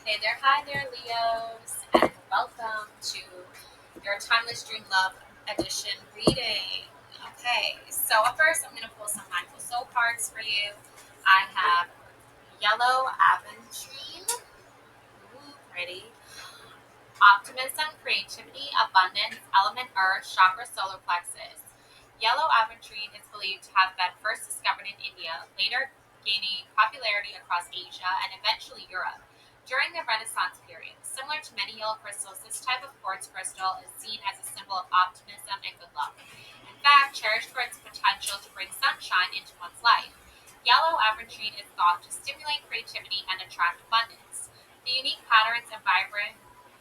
Hey there, hi there, Leos, and welcome to your Timeless Dream Love Edition reading. Okay, so at first I'm going to pull some mindful soul cards for you. I have yellow Aventurine, ooh, pretty, optimism, creativity, abundance, element earth, chakra, solar plexus. Yellow Aventurine is believed to have been first discovered in India, later gaining popularity across Asia and eventually Europe. During the Renaissance period, similar to many yellow crystals, this type of quartz crystal is seen as a symbol of optimism and good luck. In fact, cherished for its potential to bring sunshine into one's life. Yellow aventurine is thought to stimulate creativity and attract abundance. The unique patterns and vibrant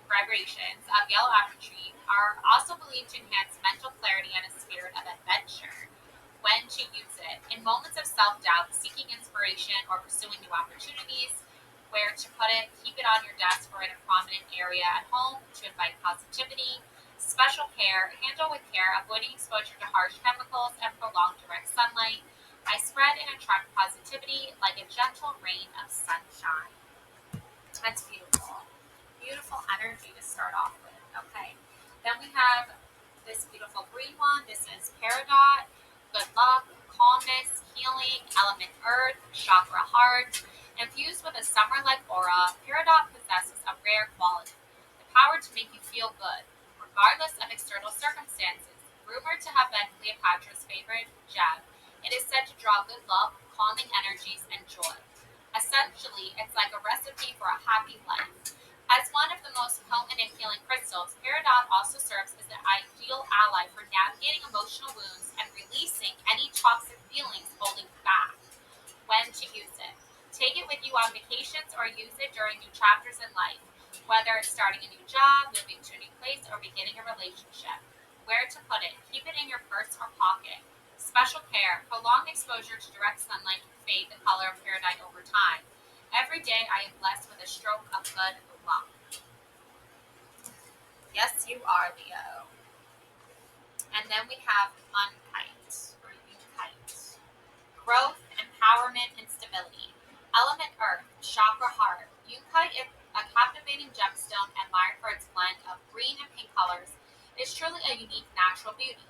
vibrations of yellow aventurine are also believed to enhance mental clarity and a spirit of adventure. When to use it. In moments of self doubt, seeking inspiration, or pursuing new opportunities, where to put it, keep it on your desk or in a prominent area at home to invite positivity. Special care, handle with care, avoiding exposure to harsh chemicals and prolonged direct sunlight. I spread and attract positivity like a gentle rain of sunshine. That's beautiful. Beautiful energy to start off with. Okay. Then we have this beautiful green one. This is Peridot. Good luck, calmness, healing, element earth, chakra heart. Infused with a summer-like aura, Peridot possesses a rare quality, the power to make you feel good, regardless of external circumstances. Rumored to have been Cleopatra's favorite gem, it is said to draw good luck, calming energies, and joy. Essentially, it's like a recipe for a happy life. As one of the most potent and healing crystals, Peridot also serves as an ideal ally for navigating emotional wounds and releasing any toxic feelings holding you back. When to use it. Take it with you on vacations or use it during new chapters in life, whether it's starting a new job, moving to a new place, or beginning a relationship. Where to put it. Keep it in your purse or pocket. Special care. Prolonged exposure to direct sunlight can fade the color of peridot over time. Every day I am blessed with a stroke of good luck. Yes, you are, Leo. And then we have Unakite or Unakite. Growth, empowerment, and stability. Element Earth, chakra heart. Unakite is a captivating gemstone admired for its blend of green and pink colors. It is truly a unique natural beauty,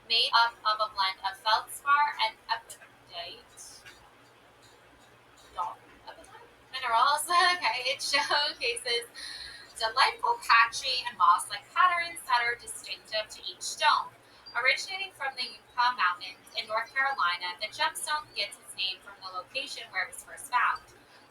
made up of a blend of feldspar and epidite minerals. Okay, it showcases delightful patchy and moss-like patterns that are distinctive to each stone. Originating from the Utah Mountains in North Carolina, the gemstone gets its name from the location where it was first found.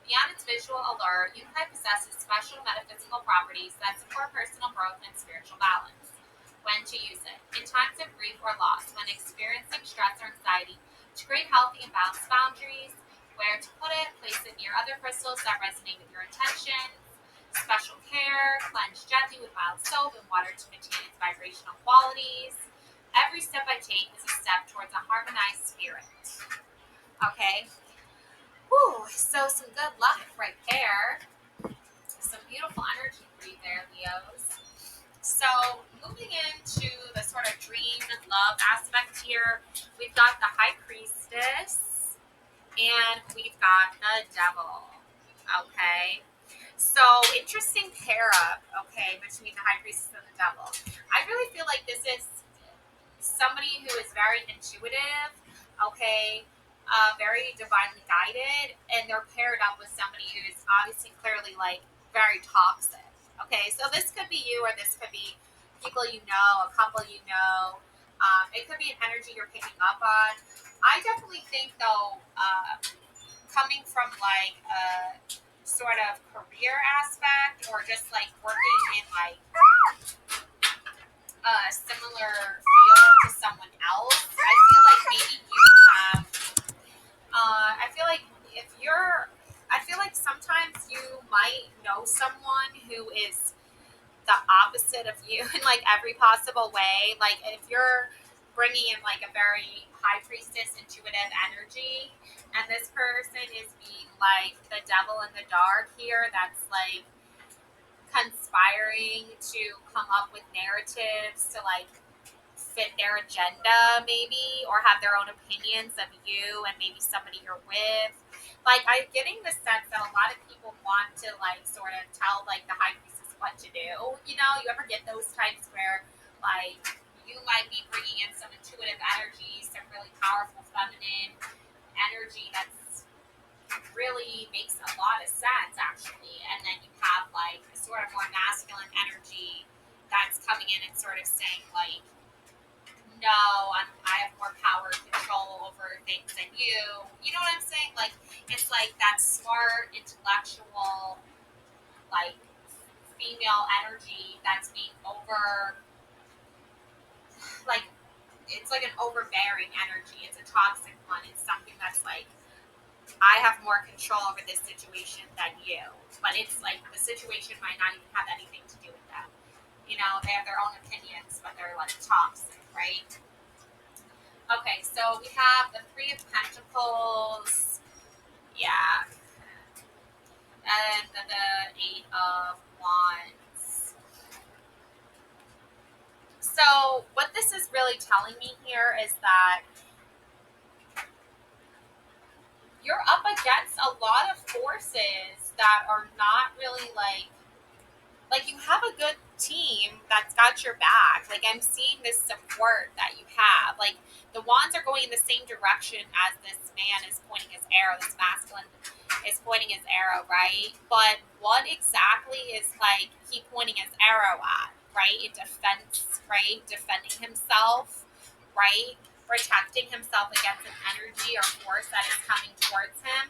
Beyond its visual allure, Unakite possesses special metaphysical properties that support personal growth and spiritual balance. When to use it. In times of grief or loss, when experiencing stress or anxiety, to create healthy and balanced boundaries. Where to put it. Place it near other crystals that resonate with your intentions. Special care, cleanse gently with mild soap and water to maintain its vibrational qualities. Every step I take is a step towards a harmonized spirit. Okay. Whew, so some good luck right there. Some beautiful energy for you there, Leos. So moving into the sort of dream and love aspect here, we've got the High Priestess and we've got the Devil. Okay. So, interesting pair up, okay, between the High Priestess and the Devil. I really feel like this is somebody who is very intuitive, okay, very divinely guided, and they're paired up with somebody who is obviously clearly, like, very toxic, okay? So, this could be you or this could be people you know, a couple you know. It could be an energy you're picking up on. I definitely think, though, coming from, like, a sort of career aspect or just like working in like a similar field to someone else, I feel like maybe you have I feel like if you're I feel like sometimes you might know someone who is the opposite of you in like every possible way. Like if you're bringing in like a very high priestess intuitive energy and this person is being like the devil in the dark here, that's like conspiring to come up with narratives to like fit their agenda maybe or have their own opinions of you and maybe somebody you're with. Like, I'm getting the sense that a lot of people want to, like, sort of tell, like, the high priestess what to do. You know, you ever get those types where, like, you might be bringing in some intuitive energy, some really powerful feminine energy that's really makes a lot of sense, actually. And then you have, like, a sort of more masculine energy that's coming in and sort of saying, like, no, I have more power and control over things than you. You know what I'm saying? Like, it's like that smart, intellectual, like, female energy that's being like, it's like an overbearing energy. It's a toxic one. It's something that's like, I have more control over this situation than you. But it's like the situation might not even have anything to do with them. You know, they have their own opinions, but they're like toxic, right? Okay, so we have the Three of Pentacles. Yeah. And the Eight of Wands. So what this is really telling me here is that you're up against a lot of forces that are not really like you have a good team that's got your back. Like, I'm seeing this support that you have. Like, the wands are going in the same direction as this man is pointing his arrow. This masculine is pointing his arrow, right? But what exactly is, like, he pointing his arrow at, right? In defense, right? Defending himself, right? Protecting himself against an energy or force that is coming towards him.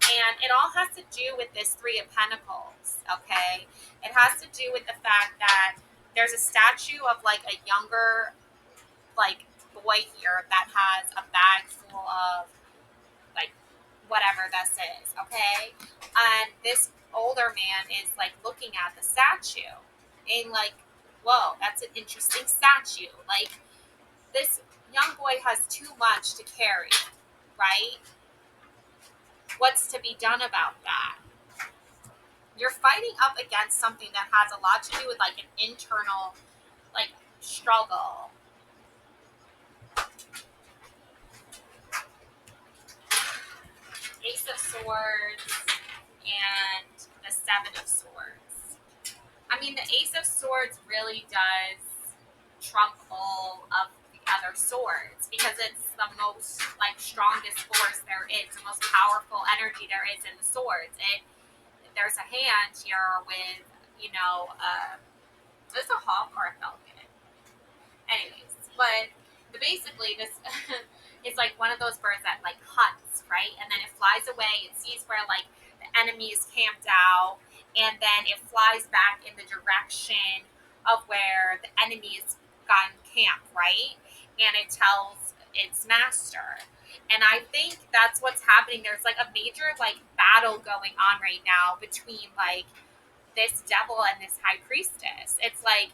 And it all has to do with this Three of Pentacles, okay? It has to do with the fact that there's a statue of, like, a younger, like, boy here that has a bag full of, like, whatever this is, okay? And this older man is, like, looking at the statue and, like, whoa, that's an interesting statue. Like, this young boy has too much to carry, right? What's to be done about that? You're fighting up against something that has a lot to do with, like, an internal, like, struggle. Ace of Swords and the Seven of Swords. I mean, the Ace of Swords really does trump all of the other swords because it's the most, like, strongest force there is, the most powerful energy there is in the swords. There's a hand here with, you know, is this a hawk or a falcon? Anyways, but basically this is like one of those birds that, like, hunts, right? And then it flies away. It sees where, like, the enemy is camped out, and then it flies back in the direction of where the enemy is gotten camped, right? And it tells its master. And I think that's what's happening. There's, like, a major, like, battle going on right now between, like, this devil and this high priestess. It's like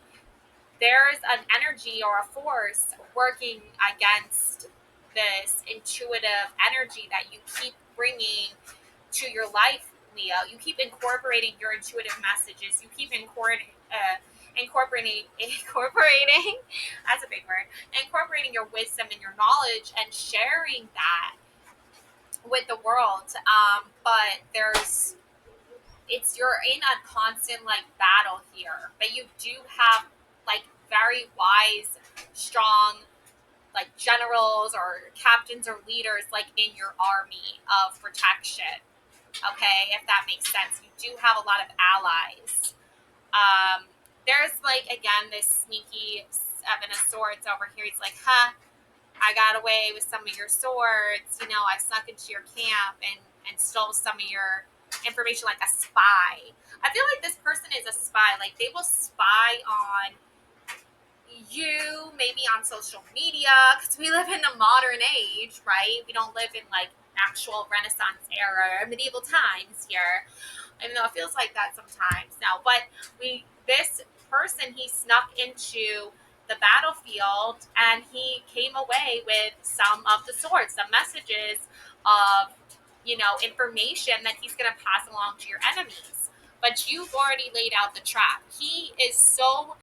there's an energy or a force working against this intuitive energy that you keep bringing to your life, Leo. You keep incorporating your intuitive messages. You keep incorporating that's a big word, incorporating your wisdom and your knowledge and sharing that with the world. But you're in a constant, like, battle here, but you do have, like, very wise, strong, like, generals or captains or leaders, like, in your army of protection. Okay, if that makes sense. You do have a lot of allies. There's, like, again, this sneaky Seven of Swords over here. He's like, I got away with some of your swords. You know, I snuck into your camp and stole some of your information, like a spy. I feel like this person is a spy. Like, they will spy on you, maybe on social media, because we live in the modern age, right? We don't live in, like, actual Renaissance era or medieval times here. Even though it feels like that sometimes now. But this person, he snuck into the battlefield and he came away with some of the swords, the messages of, you know, information that he's going to pass along to your enemies. But you've already laid out the trap. He is so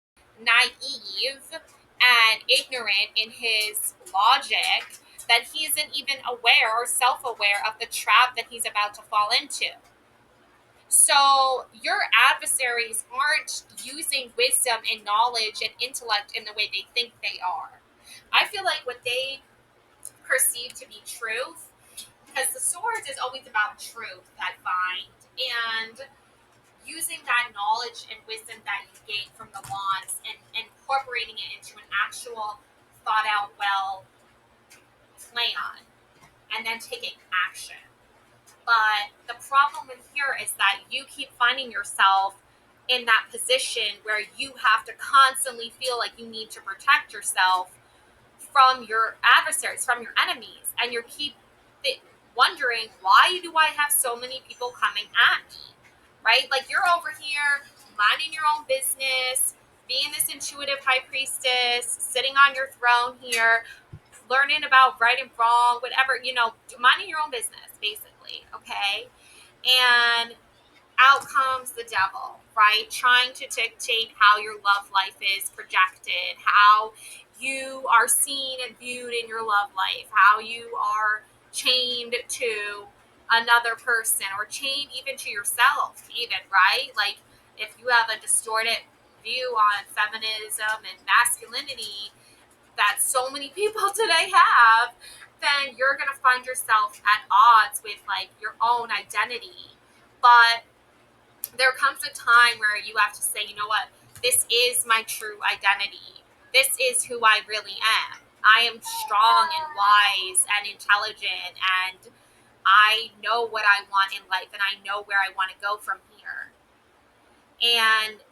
naive and ignorant in his logic that he isn't even aware or self-aware of the trap that he's about to fall into. So your adversaries aren't using wisdom and knowledge and intellect in the way they think they are. I feel like what they perceive to be truth, because the sword is always about truth, I find, and using that knowledge and wisdom that you gain from the wands and incorporating it into an actual thought out well plan and then taking action. But the problem with here is that you keep finding yourself in that position where you have to constantly feel like you need to protect yourself from your adversaries, from your enemies, and you keep wondering, why do I have so many people coming at me, right? Like, you're over here minding your own business, being this intuitive high priestess, sitting on your throne here, learning about right and wrong, whatever, minding your own business, basically, okay? And out comes the devil, right? Trying to dictate how your love life is projected, how you are seen and viewed in your love life, how you are chained to another person or chained even to yourself, even, right? Like, if you have a distorted view on feminism and masculinity that so many people today have, then you're going to find yourself at odds with like your own identity. But there comes a time where you have to say, you know what, this is my true identity. This is who I really am. I am strong and wise and intelligent, and I know what I want in life, and I know where I want to go from here. And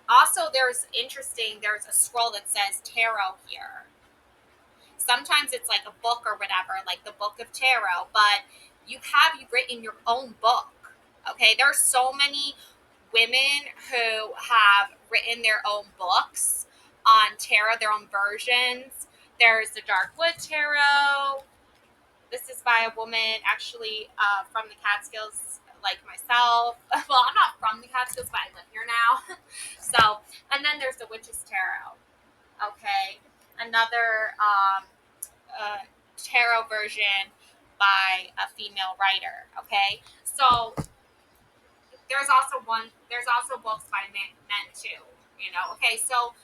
also, there's a scroll that says tarot here. Sometimes it's like a book or whatever, like the book of tarot, but you've written your own book. Okay, there are so many women who have written their own books on tarot, their own versions. There's the Darkwood Tarot. This is by a woman actually from the Catskills, like myself. Well, I'm not from the Catskills, but I live here now. So, and then there's the Witch's Tarot. Okay, another tarot version by a female writer. Okay, so there's also books by men too, okay, so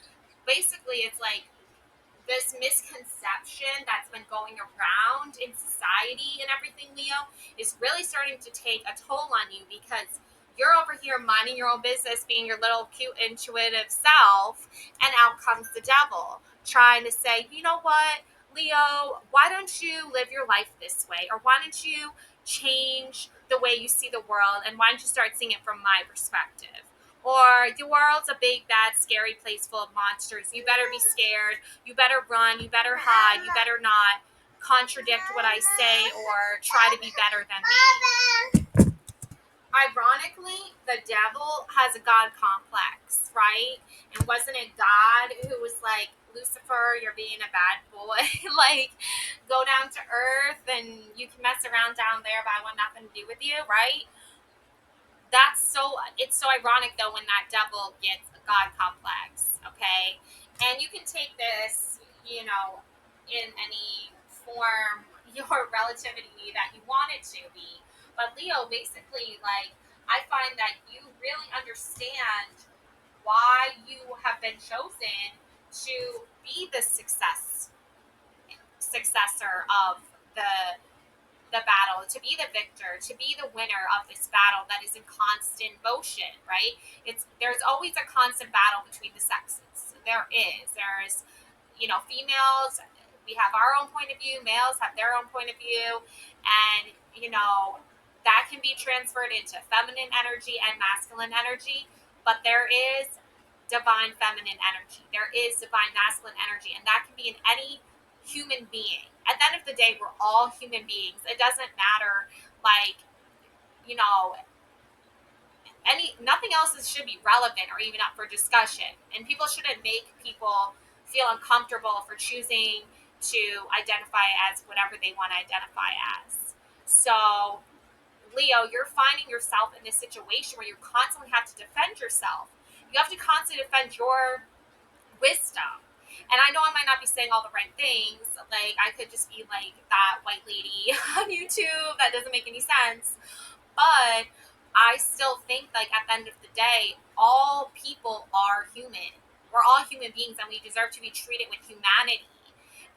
basically it's like this misconception that's been going around in society and everything, Leo, is really starting to take a toll on you, because you're over here minding your own business, being your little cute intuitive self, and out comes the devil trying to say, you know what, Leo, why don't you live your life this way, or why don't you change the way you see the world, and why don't you start seeing it from my perspective? Or the world's a big, bad, scary place full of monsters. You better be scared. You better run. You better hide. You better not contradict what I say or try to be better than me. Ironically, the devil has a God complex, right? And wasn't it God who was like, Lucifer, you're being a bad boy. Like, go down to earth and you can mess around down there, but I want nothing to do with you, right? It's so ironic though when that devil gets a God complex, okay? And you can take this, in any form, your relativity that you want it to be. But Leo, basically, like, I find that you really understand why you have been chosen to be the successor of the battle, to be the victor, to be the winner of this battle that is in constant motion, right? There's always a constant battle between the sexes. There's females, we have our own point of view, males have their own point of view, and that can be transferred into feminine energy and masculine energy, but there is divine feminine energy, there is divine masculine energy, and that can be in any human being. At the end of the day, we're all human beings. It doesn't matter, like, nothing else should be relevant or even up for discussion. And people shouldn't make people feel uncomfortable for choosing to identify as whatever they want to identify as. So, Leo, you're finding yourself in this situation where you constantly have to defend yourself. You have to constantly defend your wisdom. And I know I might not be saying all the right things. Like, I could just be like that white lady on YouTube that doesn't make any sense. But I still think, like, at the end of the day, all people are human. We're all human beings, and we deserve to be treated with humanity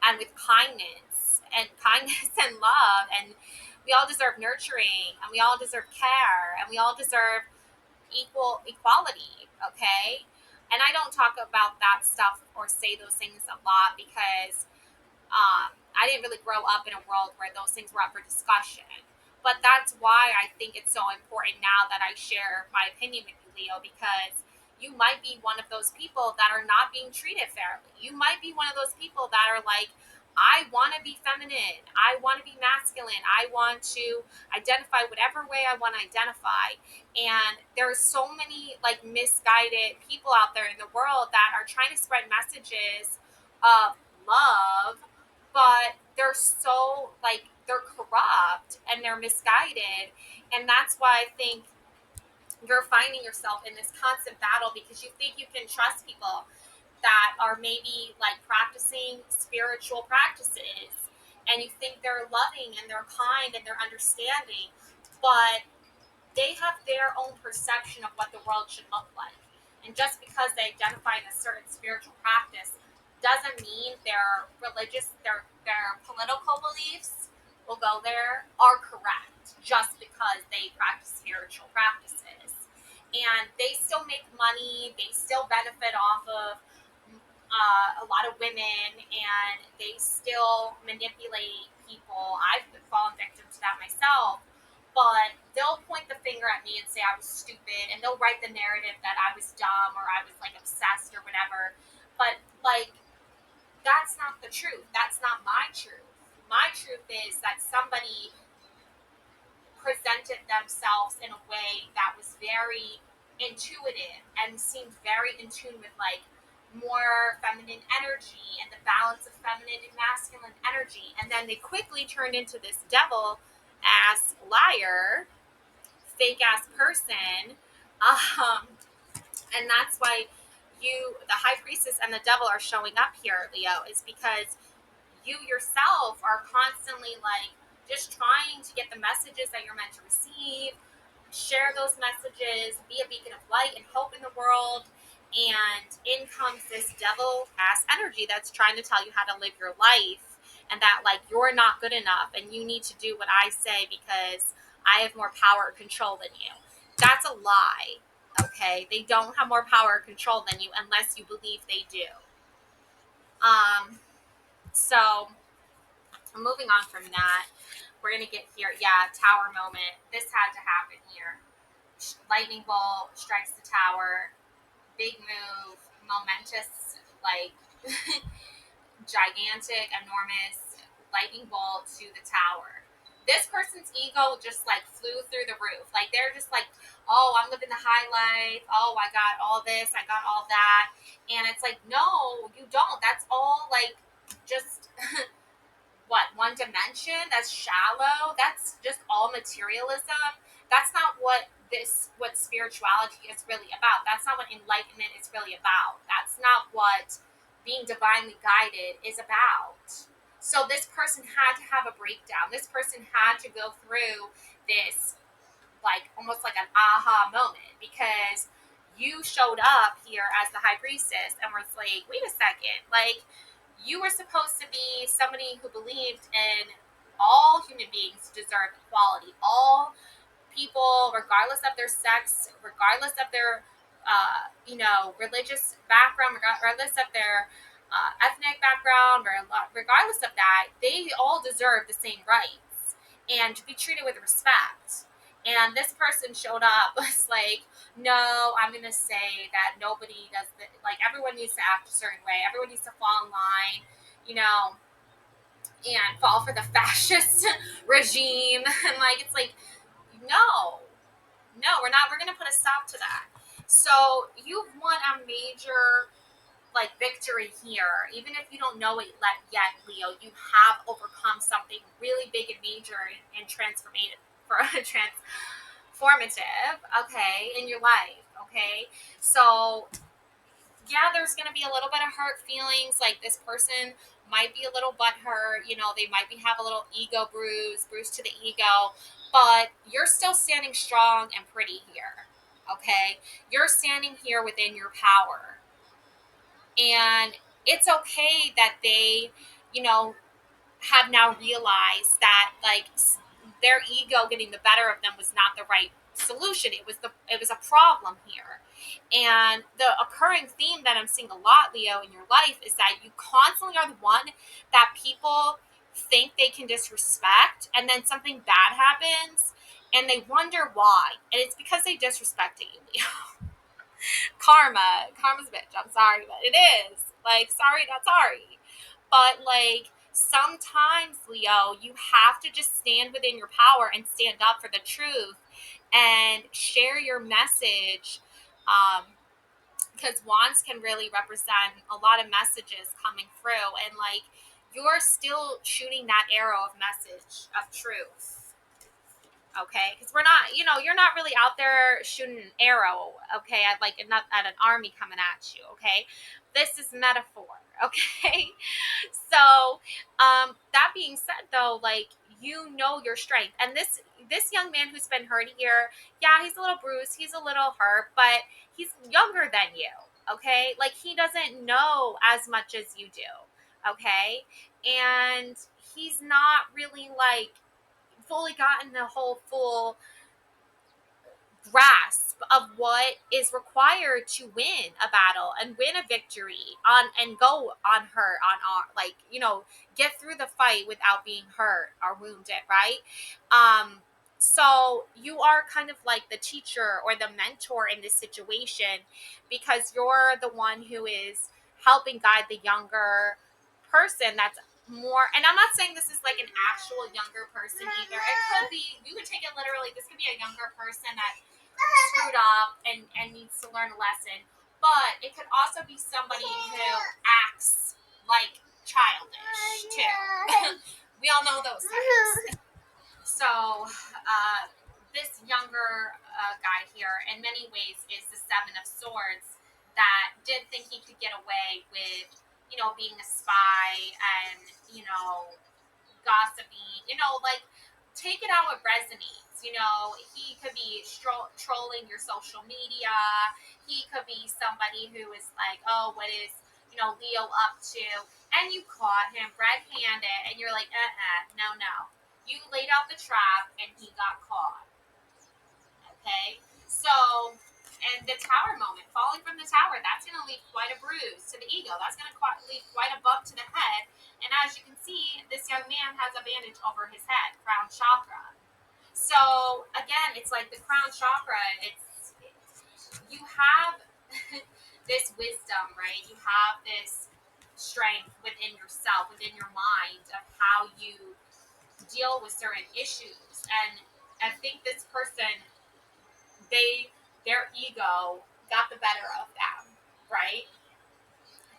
and with kindness and love. And we all deserve nurturing, and we all deserve care, and we all deserve equality. Okay. And I don't talk about that stuff or say those things a lot because I didn't really grow up in a world where those things were up for discussion. But that's why I think it's so important now that I share my opinion with you, Leo, because you might be one of those people that are not being treated fairly. You might be one of those people that are like, I want to be feminine. I want to be masculine. I want to identify whatever way I want to identify. And there's so many like misguided people out there in the world that are trying to spread messages of love, but they're so like they're corrupt and they're misguided. And that's why I think you're finding yourself in this constant battle because you think you can trust people that are maybe like practicing spiritual practices, and you think they're loving and they're kind and they're understanding, but they have their own perception of what the world should look like. And just because they identify in a certain spiritual practice doesn't mean their religious, their political beliefs will go there are correct just because they practice spiritual practices. And they still make money, they still benefit off of a lot of women, and they still manipulate people. I've fallen victim to that myself, but they'll point the finger at me and say I was stupid, and they'll write the narrative that I was dumb or I was like obsessed or whatever. But like, that's not the truth. That's not my truth. My truth is that somebody presented themselves in a way that was very intuitive and seemed very in tune with like more feminine energy and the balance of feminine and masculine energy. And then they quickly turned into this devil ass liar, fake ass person. Um, and that's why the high priestess and the devil are showing up here, Leo, is because you yourself are constantly like just trying to get the messages that you're meant to receive, share those messages, be a beacon of light and hope in the world. And in comes this devil ass energy that's trying to tell you how to live your life, and that like you're not good enough and you need to do what I say because I have more power or control than you. That's a lie. Okay, they don't have more power or control than you unless you believe they do. So moving on from that, we're gonna get here. Yeah, tower moment. This had to happen here. Lightning bolt strikes the tower. Big move, momentous, like gigantic, enormous lightning bolt to the tower. This person's ego just like flew through the roof. Like they're just like, oh, I'm living the high life. Oh, I got all this. I got all that. And it's like, no, you don't. That's all like just what, one dimension? That's shallow. That's just all materialism. That's not what spirituality is really about. That's not what enlightenment is really about. That's not what being divinely guided is about. So this person had to have a breakdown. This person had to go through this like almost like an aha moment, because you showed up here as the high priestess and was like, wait a second, like you were supposed to be somebody who believed in all human beings deserve equality. All people, regardless of their sex, regardless of their, religious background, regardless of their ethnic background, regardless of that, they all deserve the same rights and to be treated with respect. And this person showed up, was like, no, I'm going to say that nobody does, like, everyone needs to act a certain way. Everyone needs to fall in line, and fall for the fascist regime. And, like, it's like, no, we're not. We're going to put a stop to that. So you've won a major, like, victory here. Even if you don't know it yet, Leo, you have overcome something really big and major and transformative, okay, in your life, okay? So yeah, there's going to be a little bit of hurt feelings. Like this person might be a little butthurt. They might have a little ego bruise to the ego, but you're still standing strong and pretty here. Okay, you're standing here within your power, and it's okay that they, you know, have now realized that like their ego getting the better of them was not the right solution. It was a problem here. And the occurring theme that I'm seeing a lot, Leo, in your life is that you constantly are the one that people think they can disrespect, and then something bad happens and they wonder why. And it's because they disrespected you, Leo. Karma's a bitch. I'm sorry, but it is. Like, sorry, not sorry. But like sometimes, Leo, you have to just stand within your power and stand up for the truth and share your message. Because wands can really represent a lot of messages coming through, and like you're still shooting that arrow of message of truth. Okay, because we're not, you're not really out there shooting an arrow, okay, not at an army coming at you. Okay, this is metaphor. Okay. So that being said, though, like, your strength, and this young man who's been hurt here, yeah, he's a little bruised, he's a little hurt, but he's younger than you. Okay, like he doesn't know as much as you do. Okay, and he's not really like fully gotten the whole full grasp of what is required to win a battle and win a victory on and go on her on like get through the fight without being hurt or wounded, right? So you are kind of like the teacher or the mentor in this situation, because you're the one who is helping guide the younger person that's more. And I'm not saying this is like an actual younger person either. It could be, you could take it literally, this could be a younger person that screwed up and needs to learn a lesson. But it could also be somebody who acts like childish too. We all know those types. So this younger guy here, in many ways, is the Seven of Swords that did think he could get away with, being a spy and, gossipy, like take it out what resonates. He could be trolling your social media. He could be somebody who is like, oh, what is, Leo up to? And you caught him red-handed and you're like, no. You laid out the trap and he got caught. Okay? So, and the tower moment, falling from the tower, that's going to leave quite a bruise to the ego. That's going to leave quite a bump to the head. And as you can see, this young man has a bandage over his head, crown chakra. So, again, it's like the crown chakra, you have this wisdom, right? You have this strength within yourself, within your mind, of how you deal with certain issues. And I think this person, their ego got the better of them, right?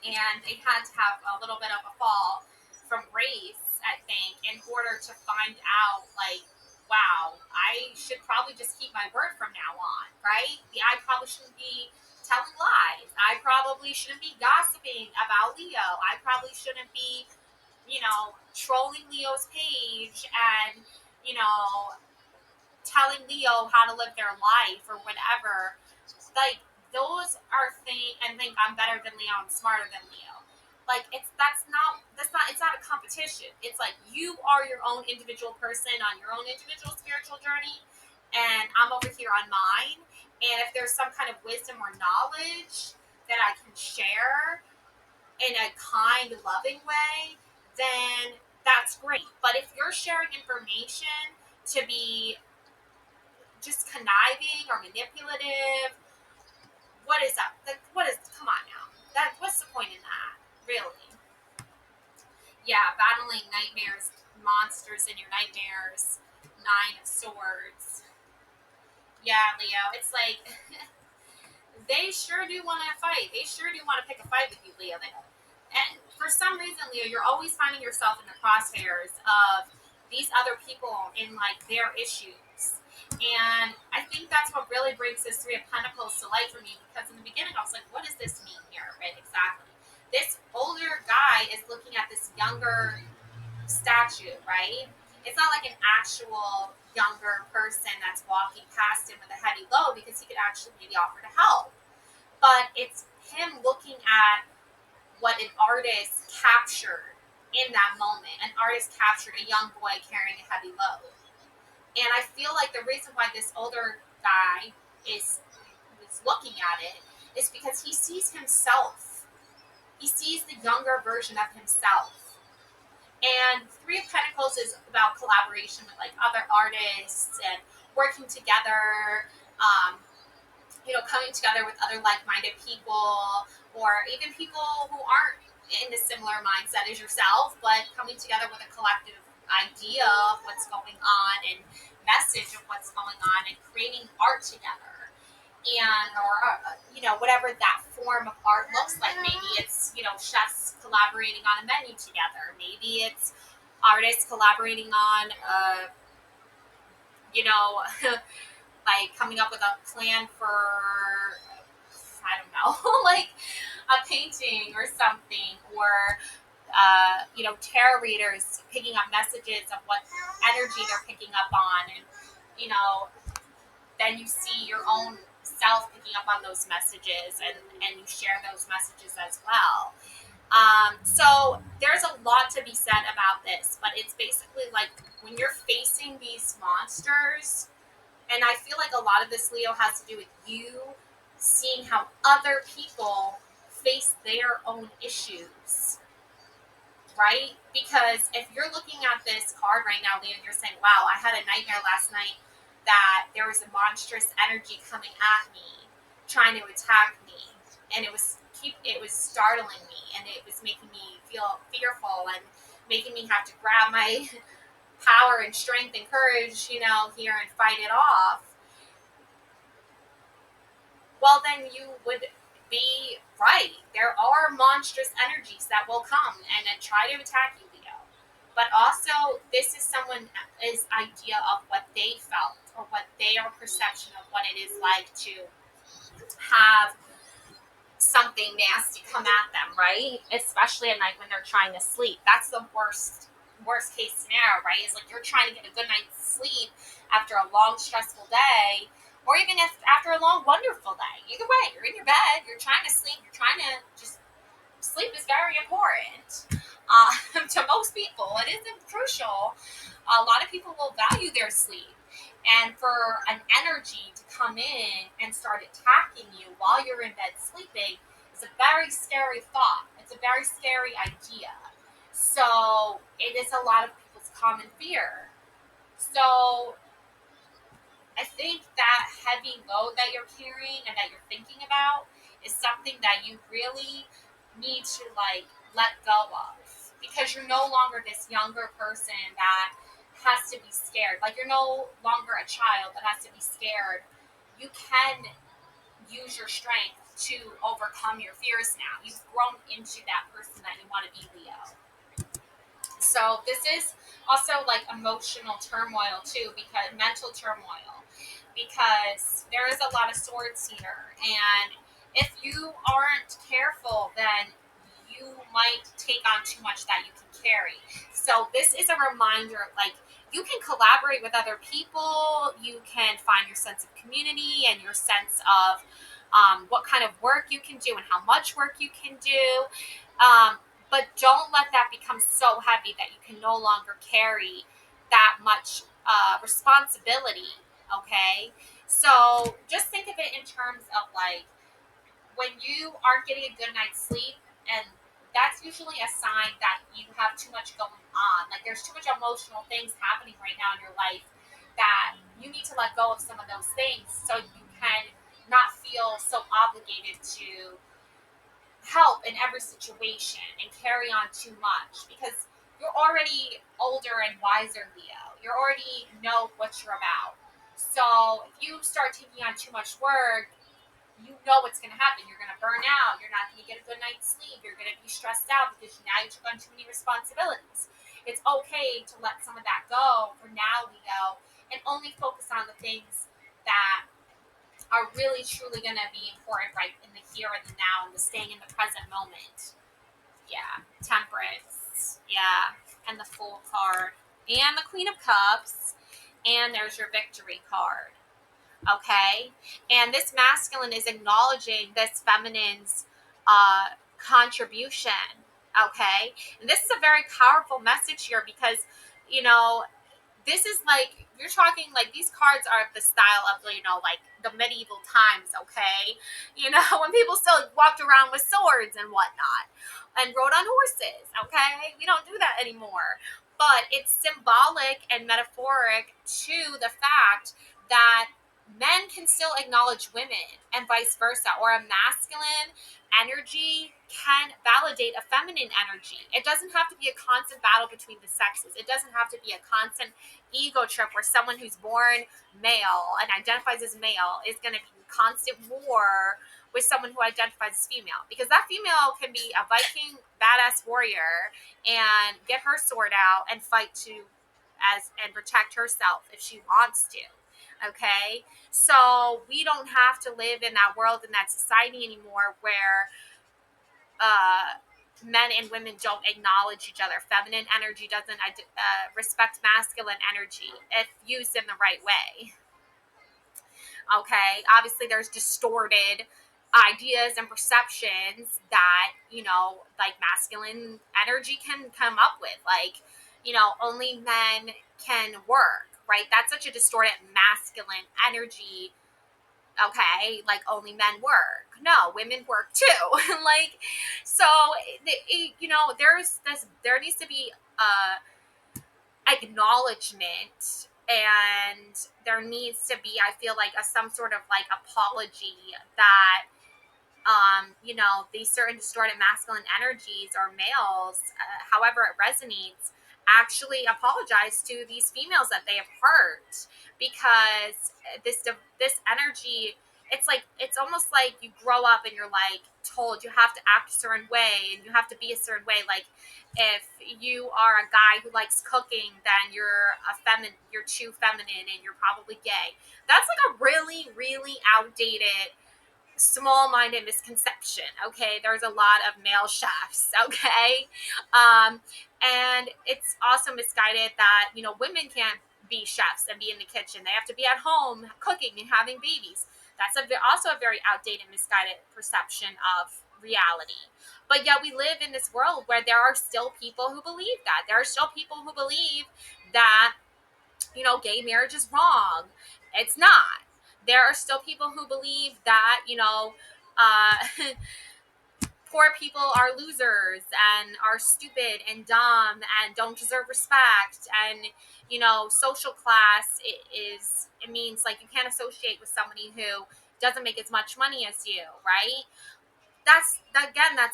And they had to have a little bit of a fall from grace, I think, in order to find out, like, wow, I should probably just keep my word from now on, right? I probably shouldn't be telling lies. I probably shouldn't be gossiping about Leo. I probably shouldn't be, trolling Leo's page and, telling Leo how to live their life or whatever. Like, those are things, and think I'm better than Leo and smarter than Leo. Like, it's not a competition. It's like you are your own individual person on your own individual spiritual journey, and I'm over here on mine. And if there's some kind of wisdom or knowledge that I can share in a kind, loving way, then that's great. But if you're sharing information to be just conniving or manipulative, what is up? Come on now. What's the point in that? Really? Yeah, battling nightmares, monsters in your nightmares, Nine of Swords. Yeah, Leo, it's like, they sure do want to fight. They sure do want to pick a fight with you, Leo. And for some reason, Leo, you're always finding yourself in the crosshairs of these other people in, like, their issues. And I think that's what really brings this Three of Pentacles to light for me, because in the beginning I was like, what does this mean here, younger statue, right? It's not like an actual younger person that's walking past him with a heavy load, because he could actually maybe offer to help. But it's him looking at what an artist captured in that moment. An artist captured a young boy carrying a heavy load. And I feel like the reason why this older guy is looking at it is because he sees himself. He sees the younger version of himself. And Three of Pentacles is about collaboration with like other artists and working together, coming together with other like-minded people, or even people who aren't in a similar mindset as yourself, but coming together with a collective idea of what's going on and message of what's going on, and creating art together. And whatever that form of art looks like. Maybe it's chefs collaborating on a menu together. Maybe it's artists collaborating on like coming up with a plan for, I don't know, like a painting or something, or tarot readers picking up messages of what energy they're picking up on, and then you see your own self picking up on those messages, and you share those messages as well. So there's a lot to be said about this, but it's basically like when you're facing these monsters, and I feel like a lot of this, Leo, has to do with you seeing how other people face their own issues, right? Because if you're looking at this card right now, Leo, and you're saying, wow, I had a nightmare last night that there was a monstrous energy coming at me, trying to attack me, and it was startling me, and it was making me feel fearful, and making me have to grab my power and strength and courage, here, and fight it off. Well, then you would be right. There are monstrous energies that will come and then try to attack you, Leo. But also, this is someone's idea of what they felt, or what their perception of what it is like to have something nasty come at them, right? Especially at night when they're trying to sleep. That's the worst case scenario, right? It's like you're trying to get a good night's sleep after a long, stressful day, or even if after a long, wonderful day. Either way, you're in your bed, you're trying to sleep, you're trying to just sleep is very important to most people. It isn't crucial. A lot of people will value their sleep. And for an energy to come in and start attacking you while you're in bed sleeping is a very scary thought. It's a very scary idea. So it is a lot of people's common fear. So I think that heavy load that you're carrying and that you're thinking about is something that you really need to let go of, because you're no longer this younger person that has to be scared. Like, you're no longer a child that has to be scared. You can use your strength to overcome your fears now. You've grown into that person that you want to be, Leo. So this is also like emotional turmoil too, because mental turmoil, because there is a lot of swords here, and if you aren't careful, then you might take on too much that you can carry. So this is a reminder, like, you can collaborate with other people, you can find your sense of community and your sense of what kind of work you can do and how much work you can do. But don't let that become so heavy that you can no longer carry that much responsibility, okay? So just think of it in terms of, like, when you aren't getting a good night's sleep, and that's usually a sign that you have too much going on. Like, there's too much emotional things happening right now in your life that you need to let go of some of those things so you can not feel so obligated to help in every situation and carry on too much, because you're already older and wiser, Leo. You already know what you're about. So if you start taking on too much work, you know what's going to happen. You're going to burn out. You're not going to get a good night's sleep. You're going to be stressed out because now you took on too many responsibilities. It's okay to let some of that go for now, Leo, and only focus on the things that are really, truly going to be important right in the here and the now, and the staying in the present moment. Yeah, Temperance. Yeah. And the Fool card. And the Queen of Cups. And there's your Victory card. Okay? And this masculine is acknowledging this feminine's contribution. Okay? And this is a very powerful message here because, you know, this is like, you're talking like these cards are the style of, you know, like the medieval times, okay? You know, when people still walked around with swords and whatnot and rode on horses, okay? We don't do that anymore. But it's symbolic and metaphoric to the fact that men can still acknowledge women and vice versa, or a masculine energy can validate a feminine energy. It doesn't have to be a constant battle between the sexes. It doesn't have to be a constant ego trip where someone who's born male and identifies as male is going to be in constant war with someone who identifies as female, because that female can be a Viking badass warrior and get her sword out and fight and protect herself if she wants to. Okay, so we don't have to live in that world, in that society anymore where men and women don't acknowledge each other. Feminine energy doesn't respect masculine energy if used in the right way. Okay, obviously there's distorted ideas and perceptions that, you know, like masculine energy can come up with, like, you know, only men can work, right? That's such a distorted masculine energy. Okay, like only men work. No, women work too. Like, so you know, there needs to be acknowledgement, and there needs to be, I feel like, some sort of like apology that you know, these certain distorted masculine energies or males, however it resonates, actually apologize to these females that they have hurt, because this energy, it's like, it's almost like you grow up and you're like told you have to act a certain way and you have to be a certain way. Like, if you are a guy who likes cooking, then you're too feminine and you're probably gay. That's like a really, really outdated, small-minded misconception. Okay, there's a lot of male chefs. Okay, and it's also misguided that, you know, women can't be chefs and be in the kitchen. They have to be at home cooking and having babies. That's also a very outdated, misguided perception of reality. But yet we live in this world where there are still people who believe that. There are still people who believe that, you know, gay marriage is wrong. It's not. There are still people who believe that, you know, poor people are losers and are stupid and dumb and don't deserve respect. And, you know, social class, it means like you can't associate with somebody who doesn't make as much money as you, right? That's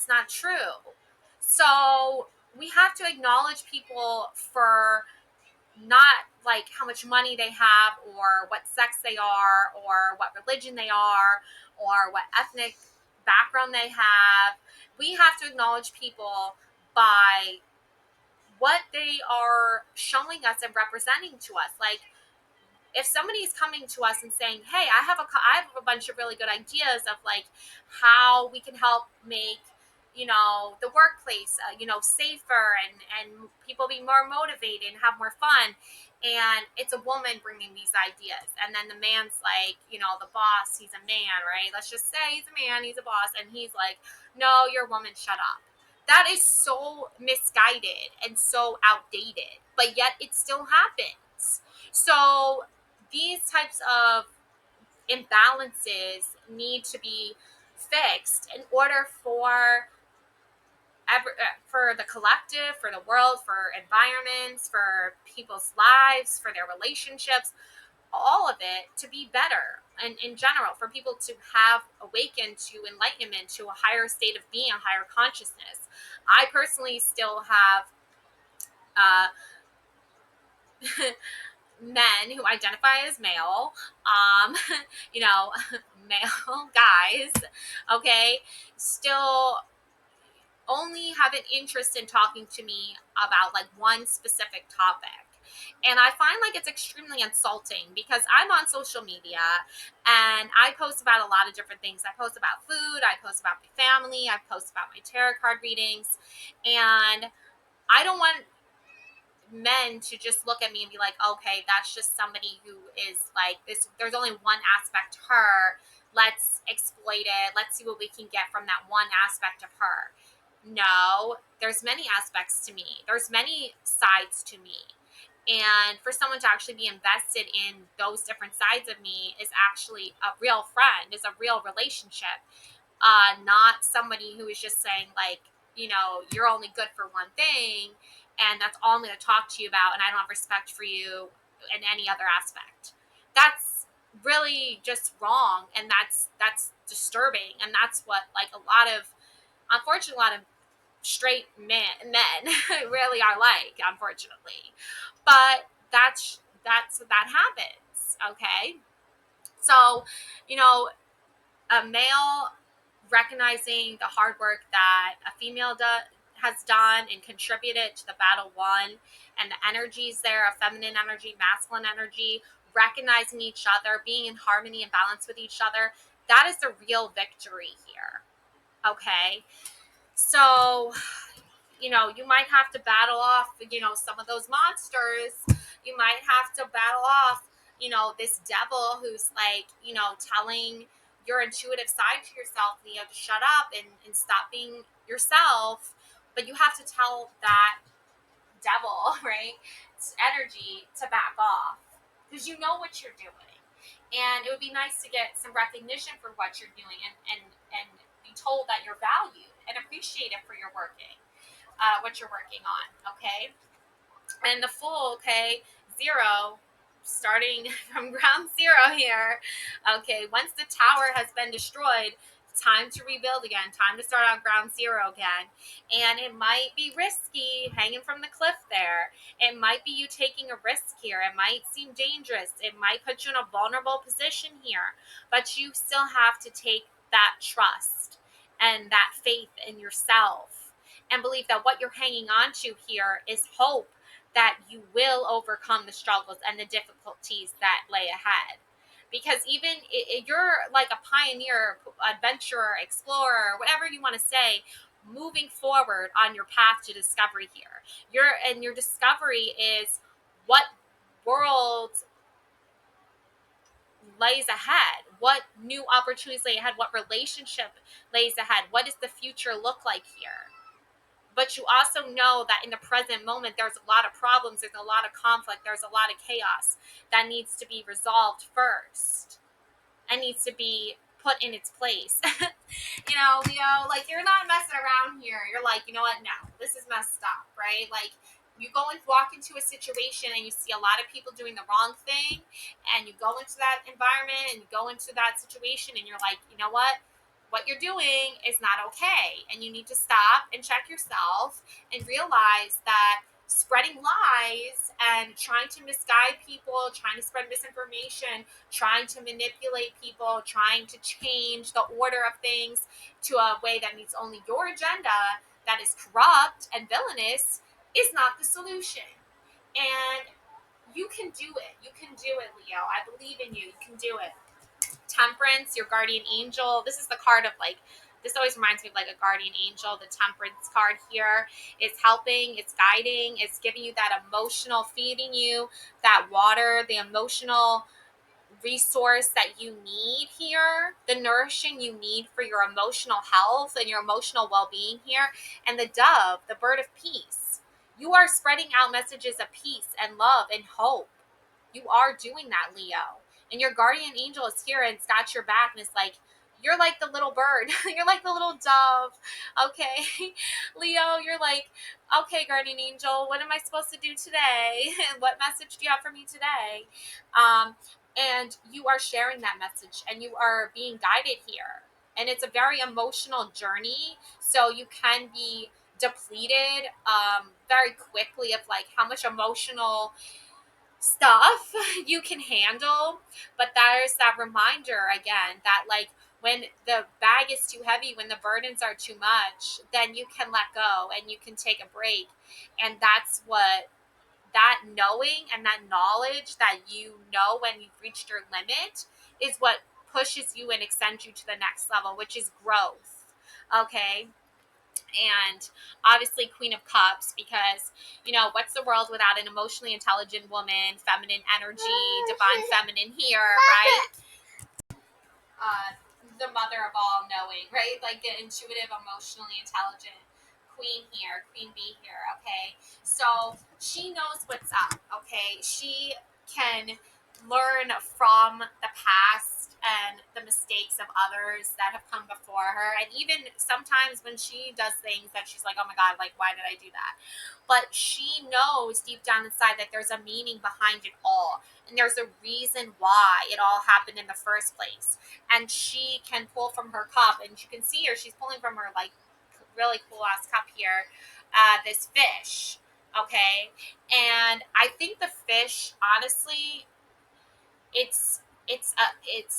not true. So we have to acknowledge people for not like how much money they have or what sex they are or what religion they are or what ethnic background they have. We have to acknowledge people by what they are showing us and representing to us. Like, if somebody's coming to us and saying, hey, I have a bunch of really good ideas of like how we can help make, you know, the workplace, you know, safer, and people be more motivated and have more fun. And it's a woman bringing these ideas. And then the man's like, you know, the boss, he's a man, right? Let's just say he's a man, he's a boss. And he's like, no, you're a woman, shut up. That is so misguided and so outdated, but yet it still happens. So these types of imbalances need to be fixed in order for the collective, for the world, for environments, for people's lives, for their relationships, all of it to be better. And in general, for people to have awakened to enlightenment, to a higher state of being, a higher consciousness. I personally still have uh, men who identify as male, you know, male guys, okay, still only have an interest in talking to me about like one specific topic. And I find like it's extremely insulting because I'm on social media and I post about a lot of different things. I post about food, I post about my family, I post about my tarot card readings, and I don't want men to just look at me and be like, okay, that's just somebody who is like this. There's only one aspect to her. Let's exploit it. Let's see what we can get from that one aspect of her. No, there's many aspects to me. There's many sides to me. And for someone to actually be invested in those different sides of me is actually a real friend, is a real relationship. Not somebody who is just saying like, you're only good for one thing, and that's all I'm going to talk to you about, and I don't have respect for you in any other aspect. That's really just wrong, and that's disturbing, and that's what like unfortunately, a lot of straight men really are like, unfortunately. But that happens, okay? So, you know, a male recognizing the hard work that a female has done and contributed to the battle won, and the energies there of feminine energy, masculine energy, recognizing each other, being in harmony and balance with each other, that is the real victory here. Okay. So, you might have to battle off, some of those monsters. You might have to battle off, this devil who's like, telling your intuitive side to yourself, to shut up and stop being yourself. But you have to tell that devil, right, energy to back off, because you know what you're doing. And it would be nice to get some recognition for what you're doing, and be told that you're valued and appreciated for your working. What you're working on, okay? And the full, okay, zero, starting from ground zero here, okay, once the tower has been destroyed, time to rebuild again, time to start on ground zero again. And it might be risky hanging from the cliff there. It might be you taking a risk here. It might seem dangerous. It might put you in a vulnerable position here, but you still have to take that trust and that faith in yourself, and believe that what you're hanging on to here is hope that you will overcome the struggles and the difficulties that lay ahead. Because even if you're like a pioneer, adventurer, explorer, whatever you want to say, moving forward on your path to discovery here. Your discovery is what world lays ahead, what new opportunities lay ahead, what relationship lays ahead, what does the future look like here. But you also know that in the present moment, there's a lot of problems, there's a lot of conflict, there's a lot of chaos that needs to be resolved first and needs to be put in its place. Leo, like, you're not messing around here. You're like, you know what? No, this is messed up, right? Like, you go and walk into a situation and you see a lot of people doing the wrong thing, and you go into that environment and you go into that situation and you're like, you know what you're doing is not okay, and you need to stop and check yourself and realize that spreading lies and trying to misguide people, trying to spread misinformation, trying to manipulate people, trying to change the order of things to a way that meets only your agenda, that is corrupt and villainous, is not the solution. And you can do it. You can do it, Leo. I believe in you. You can do it. Temperance, your guardian angel. This is the card of like, this always reminds me of like a guardian angel. The temperance card here is helping, it's guiding, it's giving you that emotional, feeding you that water, the emotional resource that you need here, the nourishing you need for your emotional health and your emotional well-being here. And the dove, the bird of peace. You are spreading out messages of peace and love and hope. You are doing that, Leo. And your guardian angel is here and it's got your back, and it's like, you're like the little bird. You're like the little dove. Okay. Leo, you're like, okay, guardian angel, what am I supposed to do today? What message do you have for me today? And you are sharing that message and you are being guided here. And it's a very emotional journey. So you can be depleted very quickly of like how much emotional stuff you can handle. But there's that reminder again that like when the bag is too heavy, when the burdens are too much, then you can let go and you can take a break. And that's what that knowing and that knowledge that you know when you've reached your limit is what pushes you and extends you to the next level, which is growth. Okay. And obviously Queen of Cups, because, what's the world without an emotionally intelligent woman, feminine energy, divine feminine here, right? The mother of all knowing, right? Like the intuitive, emotionally intelligent queen here, queen bee here, okay? So she knows what's up, okay? She can learn from the past and the mistakes of others that have come before her. And even sometimes when she does things that she's like, oh my God, like, why did I do that? But she knows deep down inside that there's a meaning behind it all. And there's a reason why it all happened in the first place. And she can pull from her cup, and you can see her, she's pulling from her like really cool ass cup here, this fish, okay? And I think the fish, honestly, it's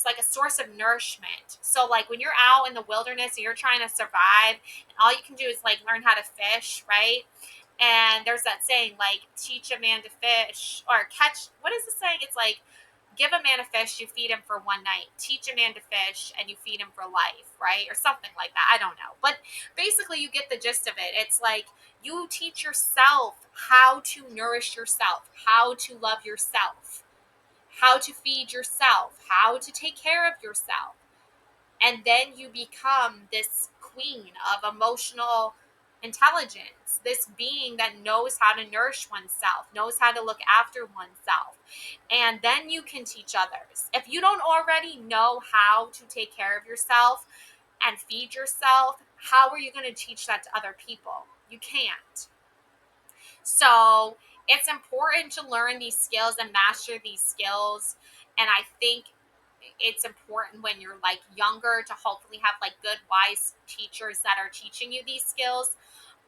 like a source of nourishment. So like when you're out in the wilderness and you're trying to survive, and all you can do is like learn how to fish, right? And there's that saying, like, teach a man to fish, or catch, what is the saying? It's like, give a man a fish, you feed him for one night. Teach a man to fish, and you feed him for life, right? Or something like that. I don't know. But basically, you get the gist of it. It's like you teach yourself how to nourish yourself, how to love yourself, how to feed yourself, how to take care of yourself. And then you become this queen of emotional intelligence, this being that knows how to nourish oneself, knows how to look after oneself. And then you can teach others. If you don't already know how to take care of yourself and feed yourself, how are you going to teach that to other people? You can't. So it's important to learn these skills and master these skills. And I think it's important when you're like younger to hopefully have like good, wise teachers that are teaching you these skills.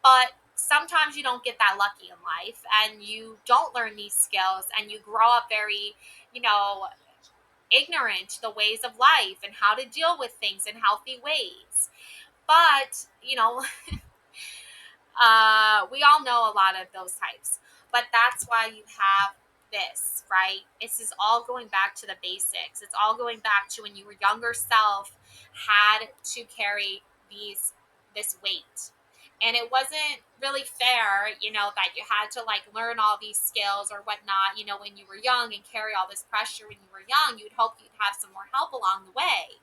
But sometimes you don't get that lucky in life, and you don't learn these skills, and you grow up very, ignorant to the ways of life and how to deal with things in healthy ways. But, we all know a lot of those types, but that's why you have this, right? This is all going back to the basics. It's all going back to when your younger self had to carry this weight. And it wasn't really fair, that you had to like learn all these skills or whatnot, when you were young, and carry all this pressure when you were young. You'd hope you'd have some more help along the way.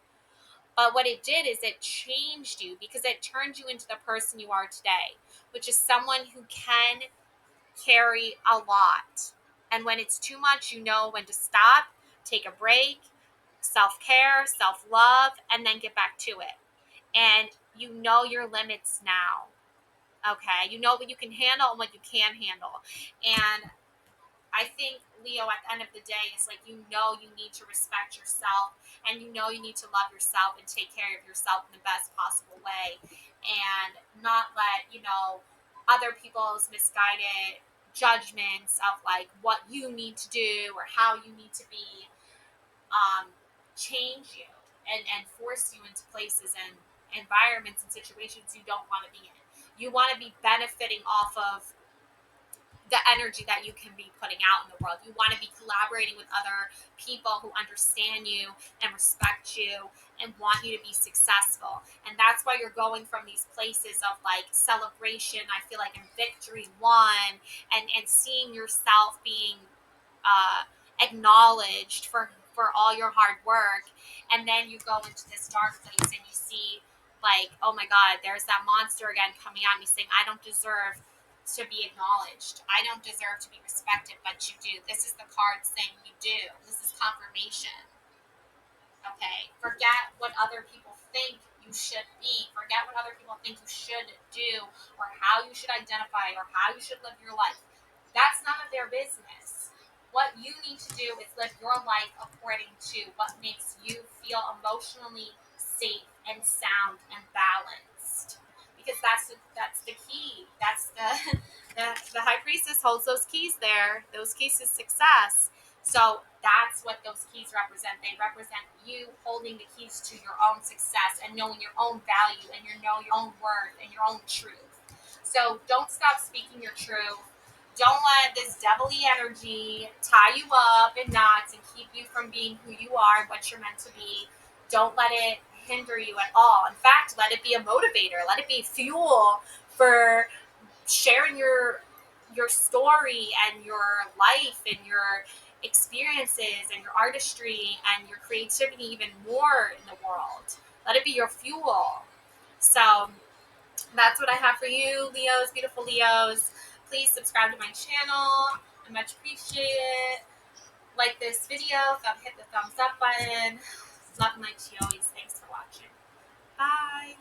But what it did is it changed you, because it turned you into the person you are today, which is someone who can carry a lot. And when it's too much, you know when to stop, take a break, self-care, self-love, and then get back to it. And you know your limits now. Okay? You know what you can handle and what you can't handle. And I think, Leo, at the end of the day, is like, you need to respect yourself, and you need to love yourself and take care of yourself in the best possible way, and not let, other people's misguided judgments of like what you need to do or how you need to be, um, change you and force you into places and environments and situations you don't want to be in. You want to be benefiting off of the energy that you can be putting out in the world. You want to be collaborating with other people who understand you and respect you and want you to be successful. And that's why you're going from these places of like celebration, I feel like, in victory won, and seeing yourself being acknowledged for all your hard work. And then you go into this dark place and you see like, oh my God, there's that monster again coming at me saying, I don't deserve to be acknowledged. I don't deserve to be respected, but you do. This is the card saying you do. This is confirmation. Okay? Forget what other people think you should be. Forget what other people think you should do, or how you should identify, or how you should live your life. That's none of their business. What you need to do is live your life according to what makes you feel emotionally safe and sound and balanced. Because that's the key. That's the high priestess holds those keys there. Those keys to success. So that's what those keys represent. They represent you holding the keys to your own success and knowing your own value, and your own worth and your own truth. So don't stop speaking your truth. Don't let this devilly energy tie you up in knots and keep you from being who you are and what you're meant to be. Don't let it hinder you at all. In fact, let it be a motivator. Let it be fuel for sharing your story and your life and your experiences and your artistry and your creativity even more in the world. Let it be your fuel. So that's what I have for you, Leos, beautiful Leos. Please subscribe to my channel. I much appreciate it. Like this video, hit the thumbs up button. Love and light to you always. Thanks for watching. Bye.